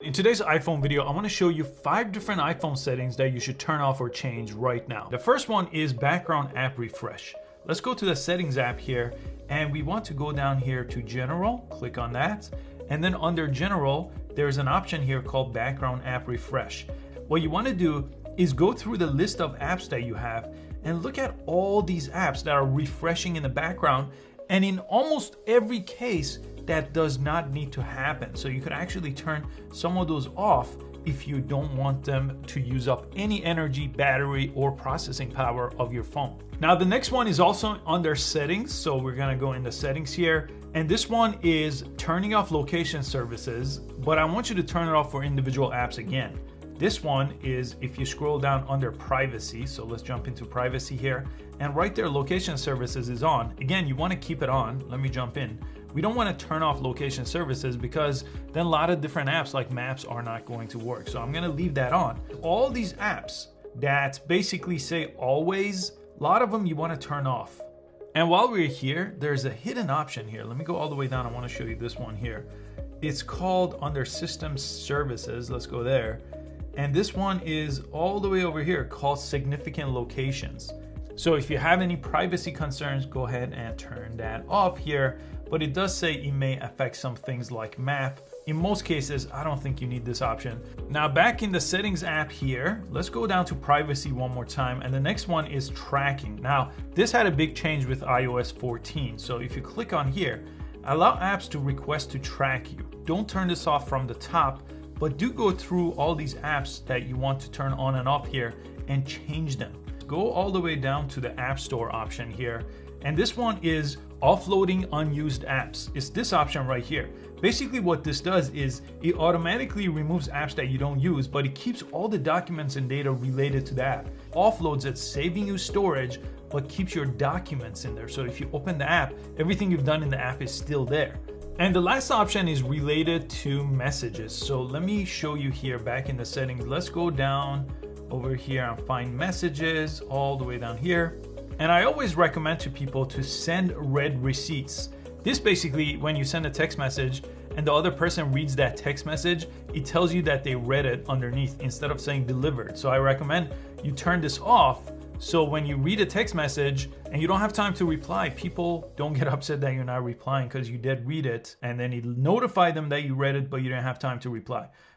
In today's iPhone video, I want to show you 5 different iPhone settings that you should turn off or change right now. The first one is background app refresh. Let's go to the settings app here, and we want to go down here to general, click on that. And then under general, there's an option here called background app refresh. What you want to do is go through the list of apps that you have and look at all these apps that are refreshing in the background. And in almost every case, that does not need to happen. So you could actually turn some of those off if you don't want them to use up any energy, battery, or processing power of your phone. Now the next one is also under settings. So we're gonna go into settings here. And this one is turning off location services, but I want you to turn it off for individual apps again. This one is if you scroll down under privacy. So let's jump into privacy here. And right there, location services is on. Again, you want to keep it on. Let me jump in. We don't want to turn off location services because then a lot of different apps like maps are not going to work. So I'm going to leave that on. All these apps that basically say always, a lot of them you want to turn off. And while we're here, there's a hidden option here. Let me go all the way down. I want to show you this one here. It's called under system services. Let's go there. And this one is all the way over here called significant locations. So if you have any privacy concerns, go ahead and turn that off here. But it does say it may affect some things like map. In most cases, I don't think you need this option. Now back in the settings app here, let's go down to privacy one more time. And the next one is tracking. Now this had a big change with iOS 14. So if you click on here, allow apps to request to track you. Don't turn this off from the top, but do go through all these apps that you want to turn on and off here and change them. Go all the way down to the App Store option here. And this one is offloading unused apps. It's this option right here. Basically what this does is it automatically removes apps that you don't use, but it keeps all the documents and data related to the app. Offloads it, saving you storage, but keeps your documents in there. So if you open the app, everything you've done in the app is still there. And the last option is related to messages. So let me show you here back in the settings. Let's go down over here and find messages all the way down here. And I always recommend to people to send read receipts. This basically, when you send a text message and the other person reads that text message, it tells you that they read it underneath instead of saying delivered. So I recommend you turn this off. So when you read a text message and you don't have time to reply, people don't get upset that you're not replying because you did read it, and then it notify them that you read it, but you didn't have time to reply.